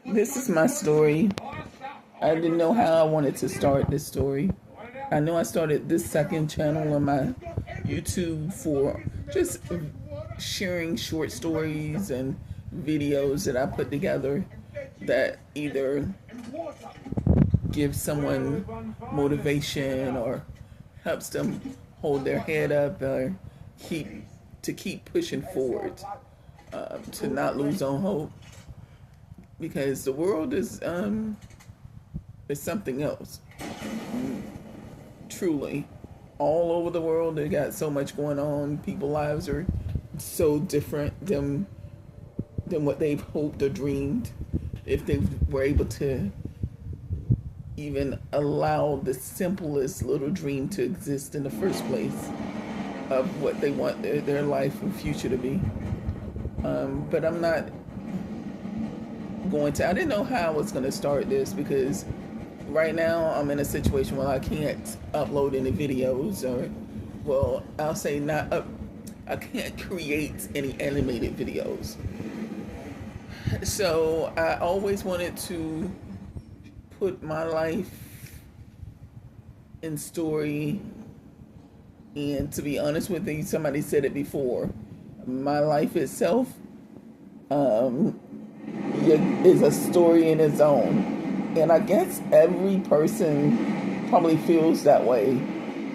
This is my story. I didn't know how I wanted to start this story. I know I started this second channel on my YouTube for just sharing short stories and videos that I put together that either give someone motivation or helps them hold their head up or keep pushing forward, to not lose on hope, because the world is something else. Truly, all over the world, they got so much going on. People's lives are so different than what they've hoped or dreamed. If they were able to even allow the simplest little dream to exist in the first place of what they want their life and future to be. But I'm not I didn't know how I was going to start this, because right now I'm in a situation where I can't upload any videos, or, well, I'll say I can't create any animated videos. So I always wanted to put my life in story, and to be honest with you, somebody said it before, my life itself is a story in its own. And I guess every person probably feels that way,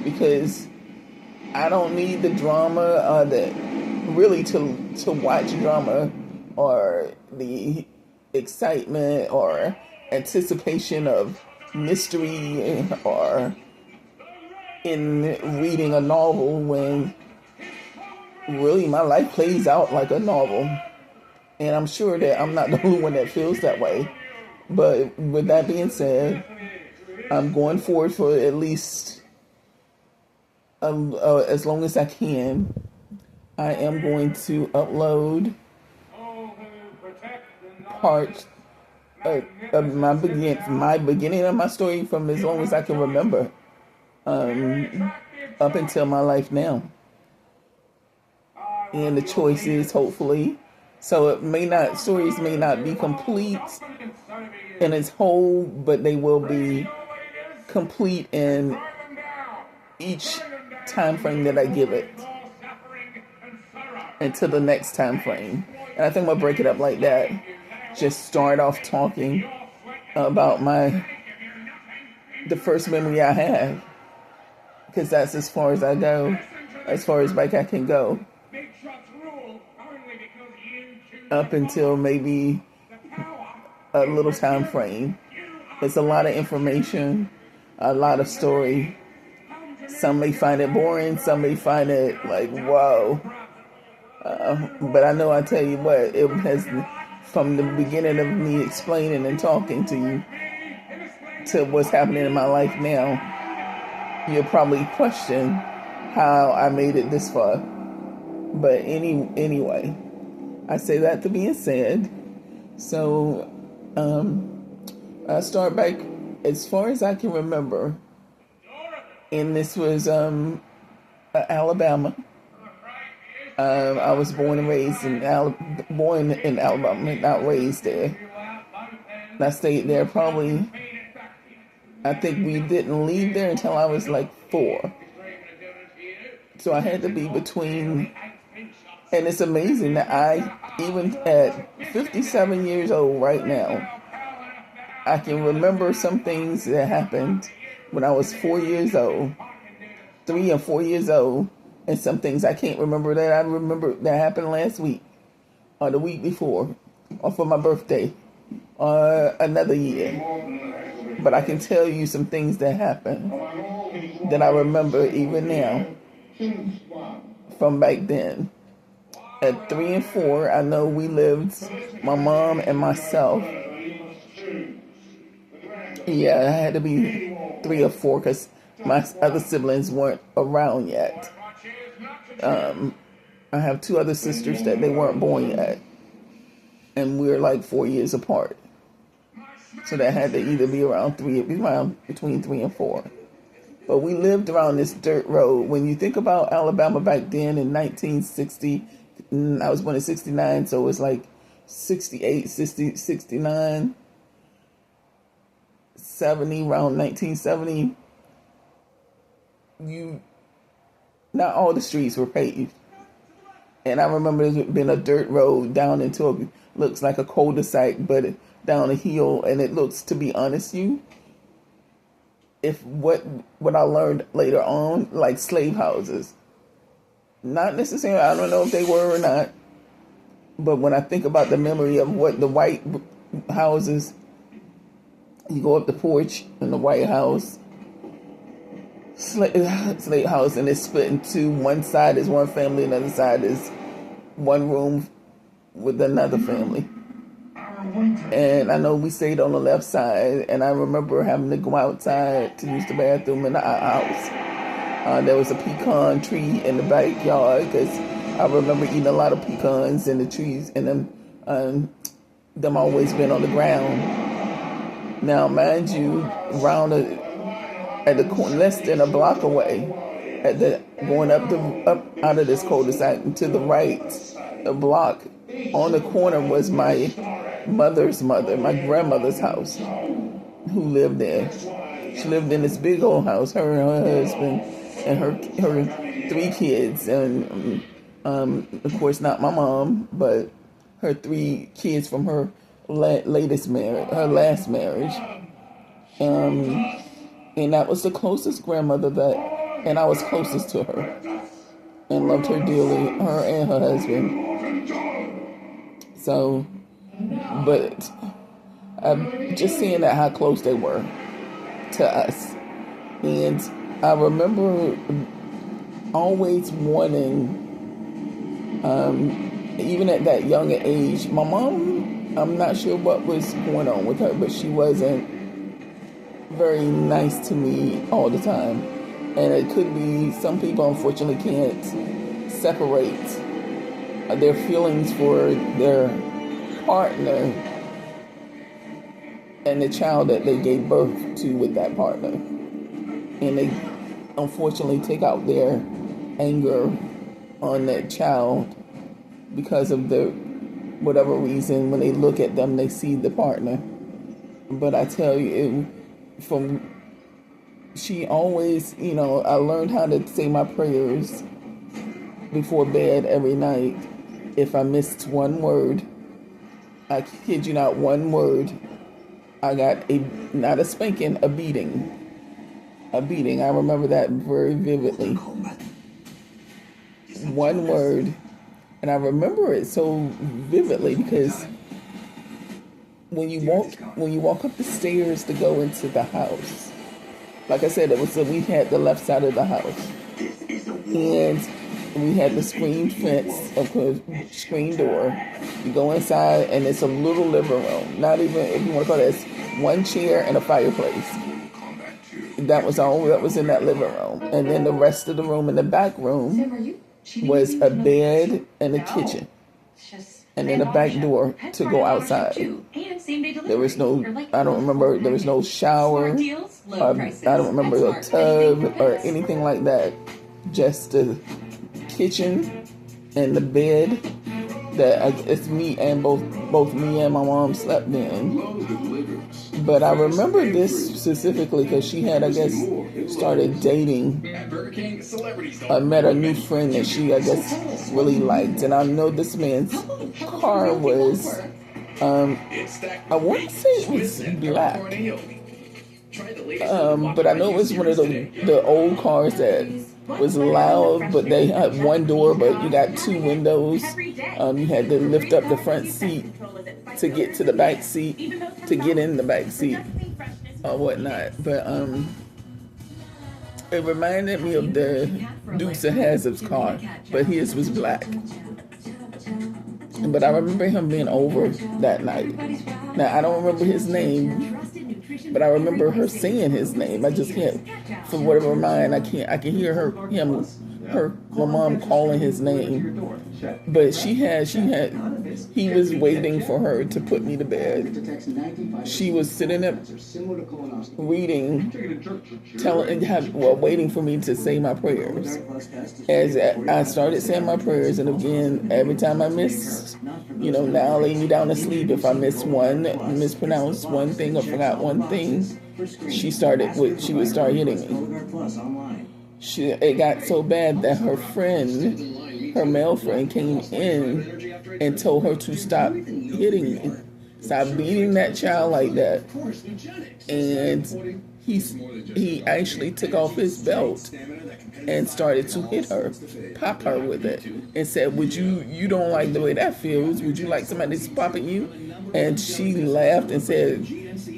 because I don't need the drama to watch drama, or the excitement or anticipation of mystery, or in reading a novel, when really my life plays out like a novel. And I'm sure that I'm not the only one that feels that way. But with that being said, I'm going forward for at least as long as I can. I am going to upload parts of my beginning of my story from as long as I can remember, up until my life now. And the choices, hopefully. So stories may not be complete in its whole, but they will be complete in each time frame that I give it, until the next time frame. And I think I'm going to break it up like that. Just start off talking about the first memory I have, because that's as far as I go, as far as back I can go, up until maybe a little time frame. It's a lot of information, a lot of story. Some may find it boring, some may find it like, whoa. But I know, I tell you what, it has, from the beginning of me explaining and talking to you to what's happening in my life now, you'll probably question how I made it this far. But anyway, I say that to being said. So I start back as far as I can remember, and this was Alabama. I was born and raised in Alabama, not raised there. And I stayed there probably, I think we didn't leave there until I was like 4. So I had to be between, and it's amazing that even at 57 years old right now, I can remember some things that happened when I was 4 years old, 3 or 4 years old, and some things I can't remember that I remember that happened last week, or the week before, or for my birthday, or another year. But I can tell you some things that happened that I remember even now from back then. At 3 and 4, I know we lived, my mom and myself. Yeah, I had to be 3 or 4 because my other siblings weren't around yet. I have 2 other sisters that they weren't born yet. And we're like 4 years apart. So that had to either be between 3 and 4. But we lived around this dirt road. When you think about Alabama back then in 1960, I was born in 69, so it was like 68, 60, 69, 70, around 1970. Not all the streets were paved. And I remember there's been a dirt road down into looks like a cul-de-sac, but down a hill, and it looks, to be honest, if what I learned later on, like slave houses. Not necessarily, I don't know if they were or not, but when I think about the memory of what the white houses, you go up the porch in the White House, slave house, and it's split into one side is one family, and the other side is one room with another family. And I know we stayed on the left side, and I remember having to go outside to use the bathroom in our house. There was a pecan tree in the backyard, because I remember eating a lot of pecans in the trees, and them always been on the ground. Now, mind you, at the corner, less than a block away, going up out of this cul-de-sac to the right, the block on the corner was my mother's mother, my grandmother's house, who lived there. She lived in this big old house, her and her husband and her 3 kids, and of course not my mom, but her 3 kids from her last marriage. And that was the closest grandmother and I was closest to her and loved her dearly, her and her husband. So, but I'm just seeing that how close they were to us. And I remember always wanting, even at that young age, my mom, I'm not sure what was going on with her, but she wasn't very nice to me all the time. And it could be, some people unfortunately can't separate their feelings for their partner and the child that they gave birth to with that partner. And they unfortunately take out their anger on that child because of whatever reason. When they look at them, they see the partner. But I tell you, she always, I learned how to say my prayers before bed every night. If I missed one word, I kid you not, one word, I got not a spanking, a beating. A beating. I remember that very vividly. One word. And I remember it so vividly because when you walk up the stairs to go into the house, like I said, we had the left side of the house, and we had the screen fence, of course, screen door. You go inside, and it's a little living room. Not even, if you want to call it, it's one chair and a fireplace. That was all that was in that living room, and then the rest of the room in the back room was a bed and a kitchen. And then a back door to go outside. There was no, I don't remember, there was no shower. I don't remember a tub or anything like that. Just the kitchen and the bed that it's me and both me and my mom slept in. But I remember this specifically because she had, I guess, started dating. I met a new friend that she, I guess, really liked. And I know this man's car was, I want to say it was black. But I know it was one of the old cars that was loud, but they had one door, but you got 2 windows. You had to lift up the front seat to get to the back seat, to get in the back seat or whatnot. But it reminded me of the Dukes of Hazzard's car, but his was black. But I remember him being over that night. Now, I don't remember his name, but I remember her saying his name. I just can't, for whatever mind, I can hear him my mom calling his name, but he was waiting for her to put me to bed. She was sitting up reading, waiting for me to say my prayers. As I started saying my prayers, and again, every time I missed, now lay me down to sleep. If I mispronounced one thing or forgot one thing, she would start hitting me. It got so bad that her male friend came in and told her to stop hitting me, stop beating that child like that. And he actually took off his belt and started to hit her, pop her with it, and said, you don't like the way that feels, would you like somebody to pop at you? And she laughed and said,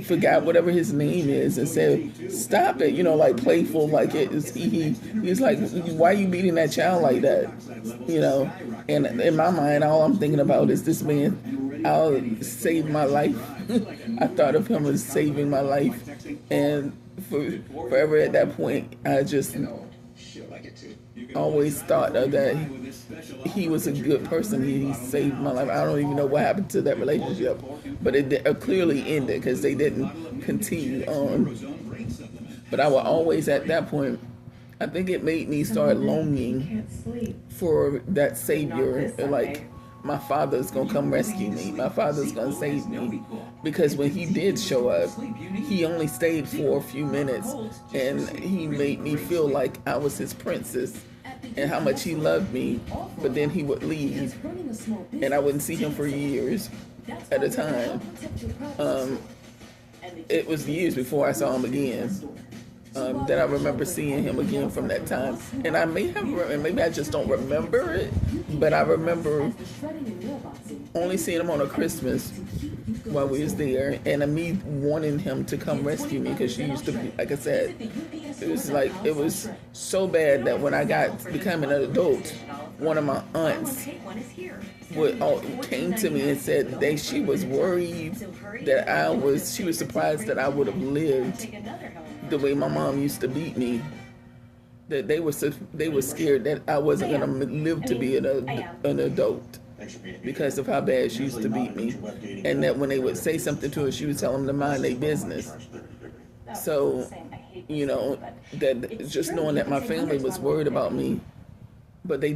forgot whatever his name is, and said, stop it, like playful, like it is he's like, why are you beating that child like that? And in my mind, all I'm thinking about is this man, I'll save my life. I thought of him as saving my life, and forever at that point, I just always thought that he was a good person. He saved my life. I don't even know what happened to that relationship, but it clearly ended because they didn't continue on. But I would always, at that point, I think it made me start longing for that Savior, like, my father's gonna come rescue me. My father's gonna save me. Because when he did show up, he only stayed for a few minutes, and he made me feel like I was his princess and how much he loved me. But then he would leave, and I wouldn't see him for years at a time. It was years before I saw him again. That I remember seeing him again from that time. And I maybe I just don't remember it, but I remember only seeing him on a Christmas while we was there, and me wanting him to come rescue me, because she used to be, like I said, it was so bad that when I became an adult, one of my aunts came to me and said she was worried that she was surprised that I would have lived the way my mom used to beat me. That they were scared that I wasn't gonna live to be an adult because of how bad she used to beat me, and that when they would say something to her, she would tell them to mind their business. So, that just knowing that my family was worried about me, but they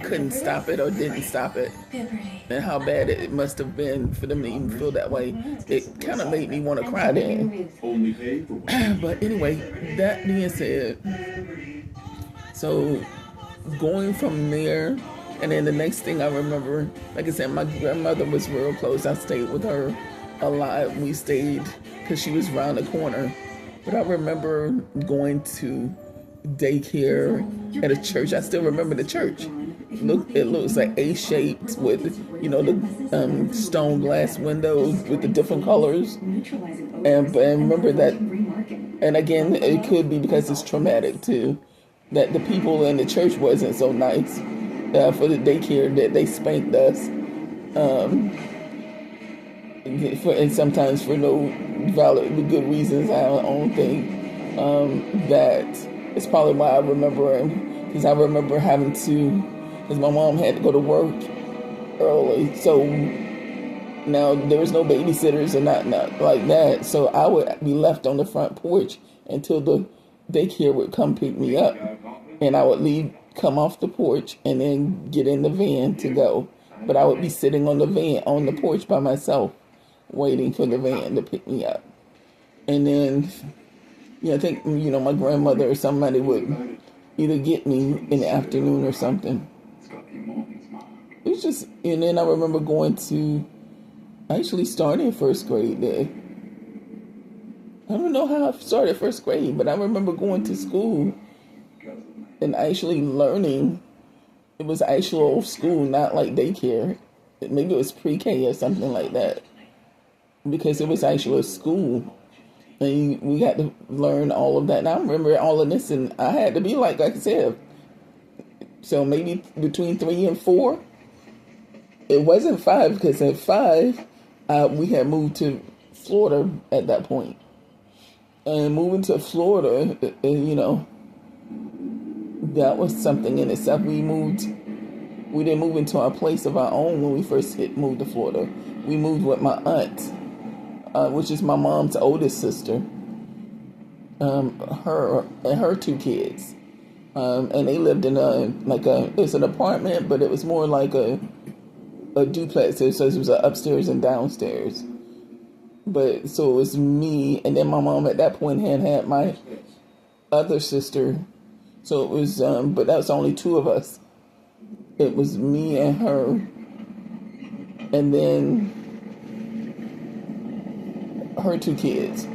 couldn't stop it or didn't stop it, and how bad it must have been for them to even feel that way. It kind of made me want to cry then. But anyway, that being said, so going from there, and then the next thing I remember, like I said, my grandmother was real close. I stayed with her a lot. We stayed because she was around the corner. But I remember going to daycare at a church. I still remember the church. It looks like A-shaped with, the stone glass windows with the different colors. And remember that, and again, it could be because it's traumatic too, that the people in the church wasn't so nice for the daycare, that they spanked us. And sometimes for no good reasons. I don't think that it's probably why I remember him, because I remember having to, because my mom had to go to work early, so now there was no babysitters or not like that, so I would be left on the front porch until the daycare would come pick me up, and I would come off the porch and then get in the van to go. But I would be sitting on the porch by myself, waiting for the van to pick me up. And then, I think, my grandmother or somebody would either get me in the afternoon or something. It was just, and then I remember starting first grade there. I don't know how I started first grade, but I remember going to school and actually learning. It was actual school, not like daycare. Maybe it was pre-K or something like that, because it was actually a school, and we got to learn all of that. And I remember all of this, and I had to be like I said, so maybe between 3 and 4. It wasn't 5, because at 5, we had moved to Florida at that point. And moving to Florida, that was something in itself. We didn't move into a place of our own when we first moved to Florida. We moved with my aunt, which is my mom's oldest sister, her and her two kids. And they lived in it's an apartment, but it was more like a duplex. So it was an upstairs and downstairs. But so it was me, and then my mom at that point had my other sister. So it was, but that was only two of us. It was me and her, and then her two kids.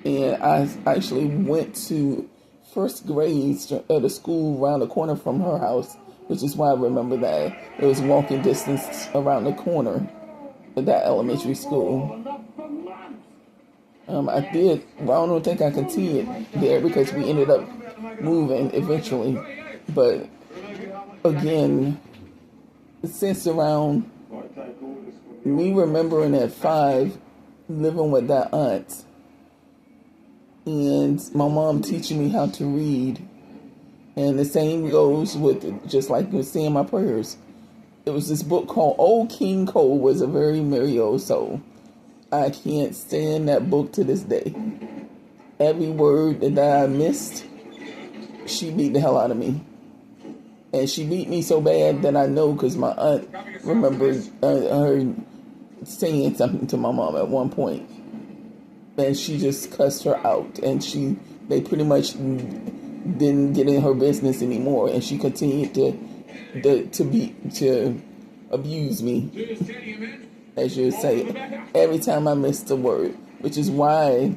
And I actually went to first grade at a school around the corner from her house, which is why I remember that. It was walking distance around the corner of that elementary school. I don't think I continued there because we ended up moving eventually. But again, since around me remembering at 5, living with that aunt, and my mom teaching me how to read, and the same goes with just like with saying my prayers. It was this book called Old King Cole Was a Very Merry Old Soul. I can't stand that book to this day. Every word that I missed, she beat the hell out of me. And she beat me so bad that I know because my aunt remembered her saying something to my mom at one point. And she just cussed her out. And they pretty much didn't get in her business anymore. And she continued to abuse me, as you would say, every time I missed a word. Which is why,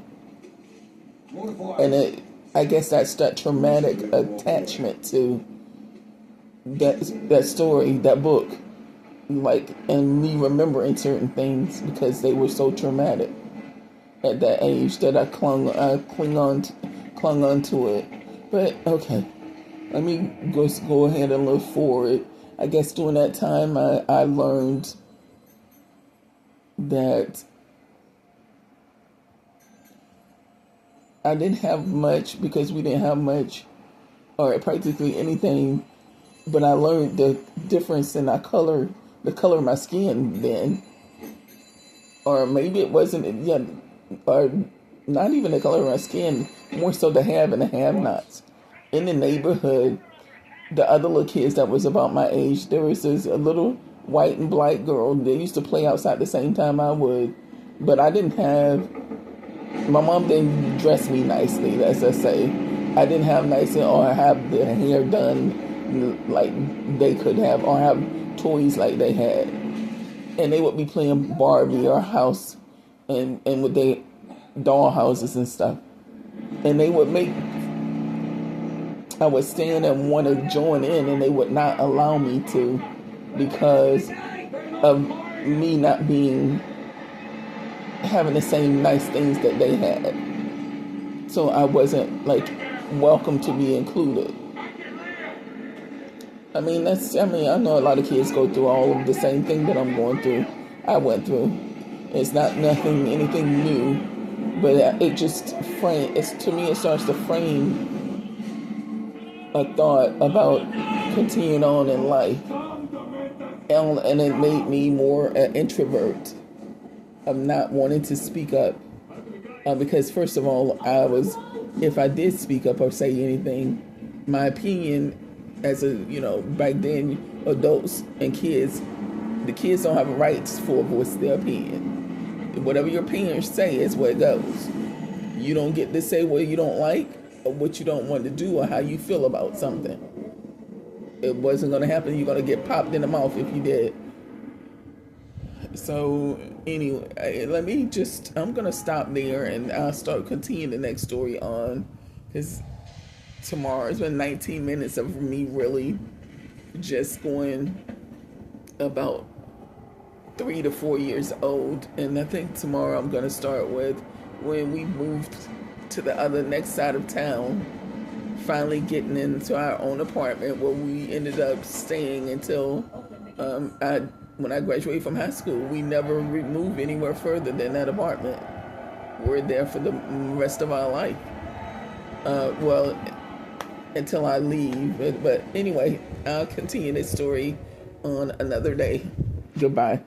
and I guess that's that traumatic attachment to that story, that book, and me remembering certain things because they were so traumatic at that age that I clung on to it. But okay, let me just go ahead and look forward. I guess during that time I learned that I didn't have much because we didn't have much or practically anything. But I learned the difference in the color of my skin then. Or maybe it wasn't, or not even the color of my skin, more so the have and the have-nots. In the neighborhood, the other little kids that was about my age, there was a little white and black girl. They used to play outside the same time I would. But my mom didn't dress me nicely, as I say. I didn't have nice or have the hair done like they could have, or have toys like they had. And they would be playing Barbie or house and with their doll houses and stuff. And I would stand and want to join in, and they would not allow me to because of me not having the same nice things that they had. So I wasn't welcome to be included. I know a lot of kids go through all of the same thing that I'm going through. I went through. It's not anything new, but it just to me it starts to frame a thought about continuing on in life. And it made me more an introvert of not wanting to speak up. Because first of all, if I did speak up or say anything, my opinion as back then, adults and kids, the kids don't have rights for voice their opinion. Whatever your parents say is where it goes. You don't get to say what you don't like or what you don't want to do or how you feel about something. It wasn't going to happen. You're going to get popped in the mouth if you did. So anyway, I'm going to stop there and I'll continue the next story on, because tomorrow it's been 19 minutes of me really just going about 3 to 4 years old. And I think tomorrow I'm going to start with when we moved to the next side of town, finally getting into our own apartment where we ended up staying until when I graduated from high school. We never moved anywhere further than that apartment. We're there for the rest of our life. until I leave. But anyway, I'll continue this story on another day. Goodbye.